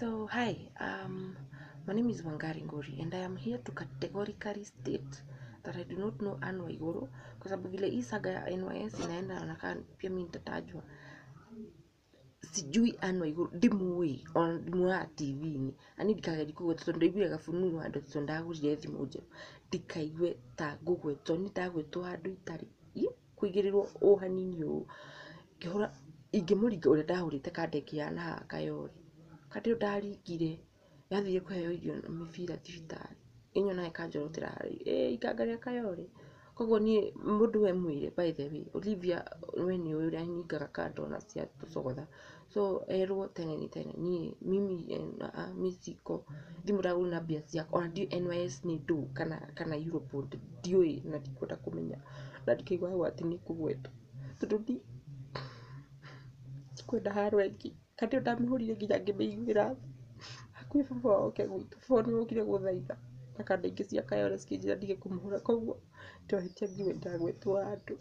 So, hi, my name is Wangari Ngori, and I am here to categorically state that I do not know Anne Waiguru, kwa sababu vile hii saga ya NYS inaenda nakaa pia mimi nitatajwa. Sijui Anne Waiguru ndimui on mwa TV-ini ani ndikageria gũgwetwo ndaiguaga fununu handũ tondũ ndagũrire thimũ njerũ ndikaigue ta ngũgwetwo nĩ ndagwetwo handũ itarĩ kũigĩrĩrwo hanini ũũ ngĩhũra ingĩmũringa ũrĩa ndahũrĩte kandeki ya na Kayole kandĩ ndaringire yathire kũheo irio na mĩbira thibitarĩ ĩnyonaga ĩkanjorotera harĩa ikanga rĩa Kayole koguo niĩ mũndũ we mwĩre by the way Olivia we nĩ ũrĩa ahiningaga kandona cia tũcogotha so erwo tene ni tene niĩ mimi misiko thimũ ndagũrwo na mbia ciakwa ona ndiũĩ NYS nĩ ndũ kana Europol ndiũĩ na ndikwenda kũmenya na ndikaigua hau atĩ nĩ kũgwetwo tondũ ndikwenda haro ĩngĩ kandĩ ndamĩhũrire nginya ngĩmĩiguĩra hakuhĩ baba wao oke gwitũ baba nĩ okire gũthaitha na kanda ingĩ cia Kayole cikĩnjĩra ndige kũmũhũra koguo ndohĩtia ngiuga ndagwetwo handũ